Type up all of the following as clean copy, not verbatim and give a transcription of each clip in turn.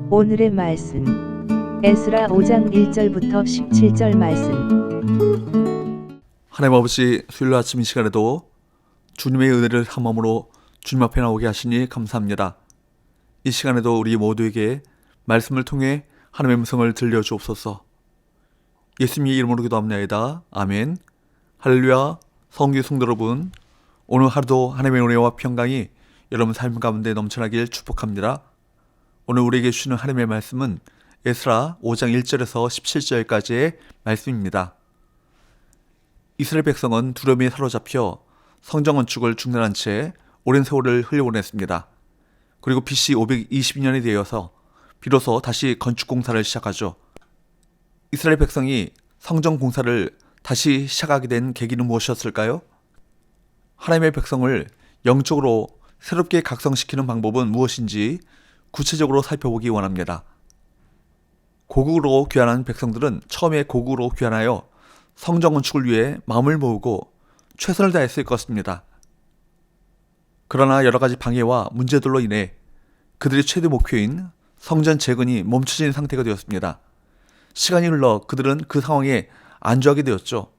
오늘의 말씀 에스라 5장 1절부터 17절 말씀. 하나님 아버지, 수요일 아침 이 시간에도 주님의 은혜를 삼음으로 주님 앞에 나오게 하시니 감사합니다. 이 시간에도 우리 모두에게 말씀을 통해 하나님의 음성을 들려주옵소서. 예수님의 이름으로 기도합니다. 아멘. 할렐루야. 성교 성도 여러분, 오늘 하루도 하나님의 은혜와 평강이 여러분 삶 가운데 넘쳐나길 축복합니다. 오늘 우리에게 주시는 하나님의 말씀은 에스라 5장 1절에서 17절까지의 말씀입니다. 이스라엘 백성은 두려움에 사로잡혀 성전 건축을 중단한 채 오랜 세월을 흘려보냈습니다. 그리고 BC 522년이 되어서 비로소 다시 건축 공사를 시작하죠. 이스라엘 백성이 성전 공사를 다시 시작하게 된 계기는 무엇이었을까요? 하나님의 백성을 영적으로 새롭게 각성시키는 방법은 무엇인지 구체적으로 살펴보기 원합니다. 고국으로 귀환한 백성들은 처음에 고국으로 귀환하여 성전 건축을 위해 마음을 모으고 최선을 다했을 것입니다. 그러나 여러 가지 방해와 문제들로 인해 그들의 최대 목표인 성전 재건이 멈춰진 상태가 되었습니다. 시간이 흘러 그들은 그 상황에 안주하게 되었죠.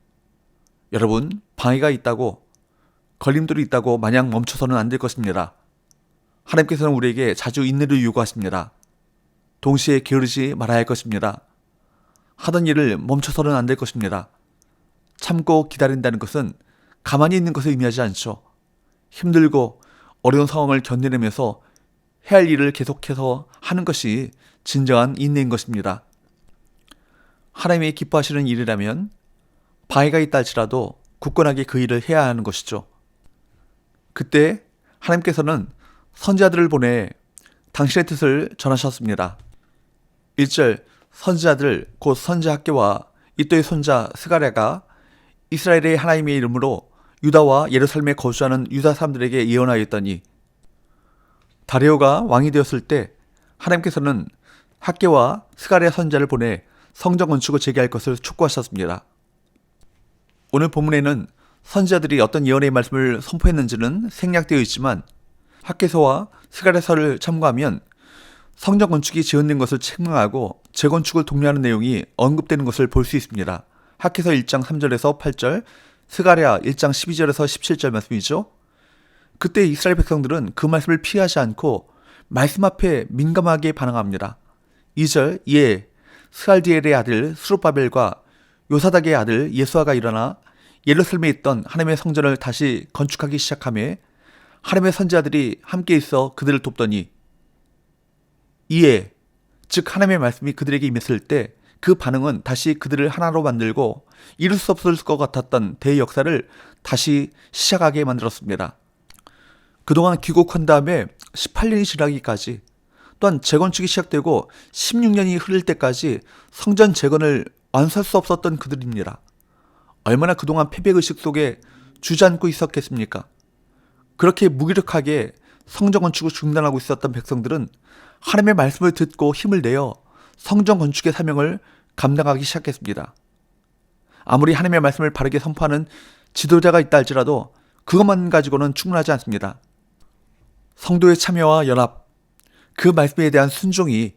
여러분, 방해가 있다고, 걸림돌이 있다고 마냥 멈춰서는 안 될 것입니다. 하나님께서는 우리에게 자주 인내를 요구하십니다. 동시에 게으르지 말아야 할 것입니다. 하던 일을 멈춰서는 안 될 것입니다. 참고 기다린다는 것은 가만히 있는 것을 의미하지 않죠. 힘들고 어려운 상황을 견뎌내면서 해야 할 일을 계속해서 하는 것이 진정한 인내인 것입니다. 하나님이 기뻐하시는 일이라면 방해가 있다 할지라도 굳건하게 그 일을 해야 하는 것이죠. 그때 하나님께서는 선지자들을 보내 당신의 뜻을 전하셨습니다. 1절, 선지자들 곧 선지 학개와 이또의 손자 스가랴가 이스라엘의 하나님의 이름으로 유다와 예루살렘에 거주하는 유다 사람들에게 예언하였더니, 다리오가 왕이 되었을 때 하나님께서는 학개와 스가랴 선지자를 보내 성전 건축을 재개할 것을 촉구하셨습니다. 오늘 본문에는 선지자들이 어떤 예언의 말씀을 선포했는지는 생략되어 있지만 학개서와 스가랴서를 참고하면 성전 건축이 지연된 것을 책망하고 재건축을 독려하는 내용이 언급되는 것을 볼 수 있습니다. 학개서 1장 3절에서 8절, 스가랴 1장 12절에서 17절 말씀이죠. 그때 이스라엘 백성들은 그 말씀을 피하지 않고 말씀 앞에 민감하게 반응합니다. 2절, 이에 스알디엘의 아들 스룹바벨과 요사닥의 아들 예수아가 일어나 예루살렘에 있던 하나님의 성전을 다시 건축하기 시작하며 하나님의 선지자들이 함께 있어 그들을 돕더니, 이에 즉 하나님의 말씀이 그들에게 임했을 때 그 반응은 다시 그들을 하나로 만들고 이룰 수 없을 것 같았던 대역사를 다시 시작하게 만들었습니다. 그동안 귀국한 다음에 18년이 지나기까지, 또한 재건축이 시작되고 16년이 흐를 때까지 성전 재건을 완수할 수 없었던 그들입니다. 얼마나 그동안 패배의식 속에 주저앉고 있었겠습니까? 그렇게 무기력하게 성전 건축을 중단하고 있었던 백성들은 하나님의 말씀을 듣고 힘을 내어 성전 건축의 사명을 감당하기 시작했습니다. 아무리 하나님의 말씀을 바르게 선포하는 지도자가 있다 할지라도 그것만 가지고는 충분하지 않습니다. 성도의 참여와 연합, 그 말씀에 대한 순종이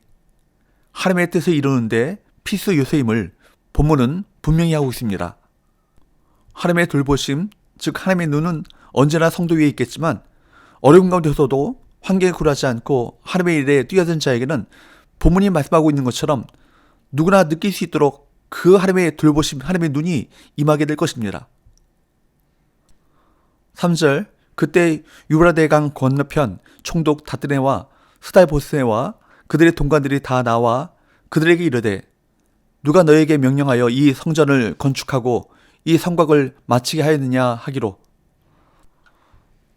하나님의 뜻을 이루는데 필수 요소임을 본문은 분명히 하고 있습니다. 하나님의 돌보심, 즉 하나님의 눈은 언제나 성도 위에 있겠지만 어려운 가운데서도 환경에 굴하지 않고 하나님의 일에 뛰어든 자에게는 본문이 말씀하고 있는 것처럼 누구나 느낄 수 있도록 그 하나님의 돌보심, 하나님의 눈이 임하게 될 것입니다. 3절, 그때 유브라데 강 건너편 총독 다드네와 스달보스네와 그들의 동관들이 다 나와 그들에게 이르되, 누가 너에게 명령하여 이 성전을 건축하고 이 성곽을 마치게 하였느냐 하기로.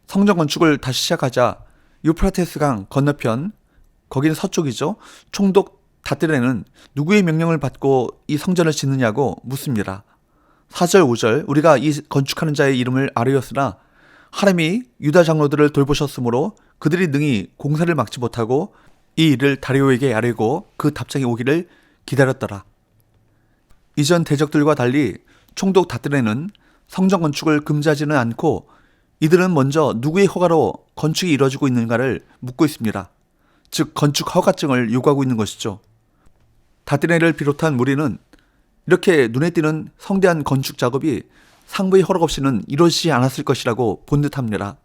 성전 건축을 다시 시작하자 유프라테스 강 건너편, 거기는 서쪽이죠, 총독 다드네는 누구의 명령을 받고 이 성전을 짓느냐고 묻습니다. 4절 5절, 우리가 이 건축하는 자의 이름을 아뢰었으나 하나님이 유다 장로들을 돌보셨으므로 그들이 능히 공사를 막지 못하고 이 일을 다리오에게 아뢰고 그 답장이 오기를 기다렸더라. 이전 대적들과 달리 총독 다드네는 성전 건축을 금지하지는 않고 이들은 먼저 누구의 허가로 건축이 이루어지고 있는가를 묻고 있습니다. 즉 건축 허가증을 요구하고 있는 것이죠. 다띠네를 비롯한 무리는 이렇게 눈에 띄는 성대한 건축 작업이 상부의 허락 없이는 이루어지지 않았을 것이라고 본 듯합니다.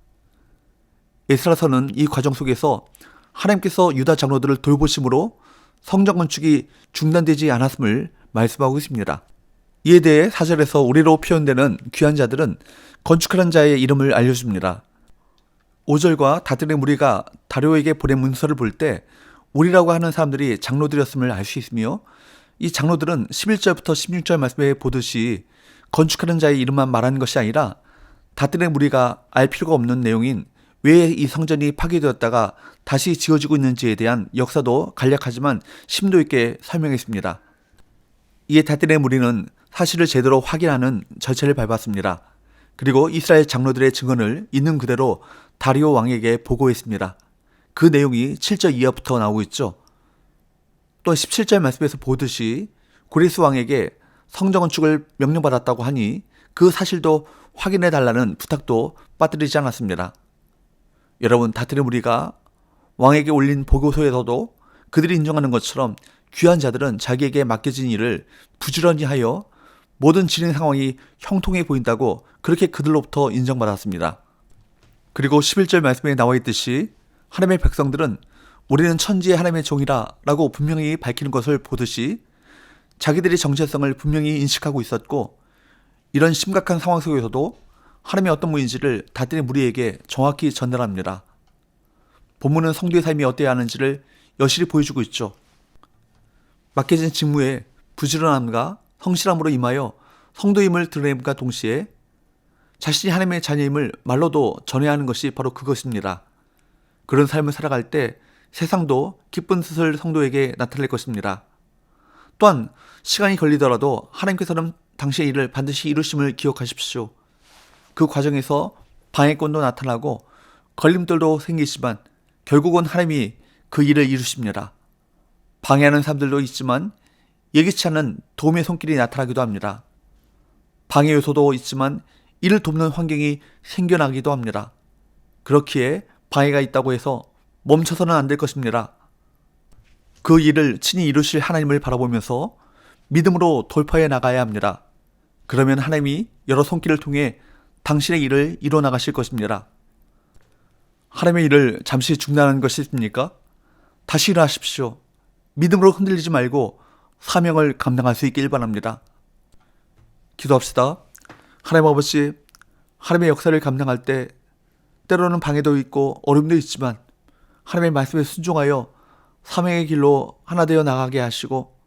에스라서는 이 과정 속에서 하나님께서 유다 장로들을 돌보심으로 성전 건축이 중단되지 않았음을 말씀하고 있습니다. 이에 대해 4절에서 우리로 표현되는 귀한 자들은 건축하는 자의 이름을 알려줍니다. 5절과 다들의 무리가 다료에게 보낸 문서를 볼 때 우리라고 하는 사람들이 장로들이었음을 알 수 있으며, 이 장로들은 11절부터 16절 말씀에 보듯이 건축하는 자의 이름만 말하는 것이 아니라 다들의 무리가 알 필요가 없는 내용인 왜 이 성전이 파괴되었다가 다시 지어지고 있는지에 대한 역사도 간략하지만 심도 있게 설명했습니다. 이에 다들의 무리는 사실을 제대로 확인하는 절차를 밟았습니다. 그리고 이스라엘 장로들의 증언을 있는 그대로 다리오 왕에게 보고했습니다. 그 내용이 7절 이하부터 나오고 있죠. 또 17절 말씀에서 보듯이 고레스 왕에게 성전 건축을 명령받았다고 하니 그 사실도 확인해 달라는 부탁도 빠뜨리지 않았습니다. 여러분, 다들의 무리가 왕에게 올린 보고서에서도 그들이 인정하는 것처럼 귀한 자들은 자기에게 맡겨진 일을 부지런히 하여 모든 진행 상황이 형통해 보인다고 그렇게 그들로부터 인정받았습니다. 그리고 11절 말씀에 나와 있듯이 하나님의 백성들은 우리는 천지의 하나님의 종이라 라고 분명히 밝히는 것을 보듯이 자기들의 정체성을 분명히 인식하고 있었고, 이런 심각한 상황 속에서도 하나님의 어떤 분인지를 다들의 무리에게 정확히 전달합니다. 본문은 성도의 삶이 어때야 하는지를 여실히 보여주고 있죠. 맡겨진 직무에 부지런함과 성실함으로 임하여 성도임을 드러냄과 동시에 자신이 하나님의 자녀임을 말로도 전해야 하는 것이 바로 그것입니다. 그런 삶을 살아갈 때 세상도 기쁜 뜻을 성도에게 나타낼 것입니다. 또한 시간이 걸리더라도 하나님께서는 당신의 일을 반드시 이루심을 기억하십시오. 그 과정에서 방해권도 나타나고 걸림돌도 생기지만 결국은 하나님이 그 일을 이루십니다. 방해하는 사람들도 있지만 예기치 않은 도움의 손길이 나타나기도 합니다. 방해 요소도 있지만 이를 돕는 환경이 생겨나기도 합니다. 그렇기에 방해가 있다고 해서 멈춰서는 안 될 것입니다. 그 일을 친히 이루실 하나님을 바라보면서 믿음으로 돌파해 나가야 합니다. 그러면 하나님이 여러 손길을 통해 당신의 일을 이루어 나가실 것입니다. 하나님의 일을 잠시 중단하는 것이 있습니까? 다시 일어나십시오. 믿음으로 흔들리지 말고 사명을 감당할 수 있길 바랍니다. 기도합시다. 하나님 아버지, 하나님의 역사를 감당할 때 때로는 방해도 있고 어려움도 있지만 하나님의 말씀에 순종하여 사명의 길로 하나 되어 나가게 하시고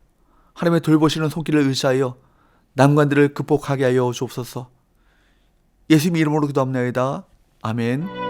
하나님의 돌보시는 손길을 의지하여 난관들을 극복하게 하여 주옵소서. 예수님 이름으로 기도합니다. 아멘.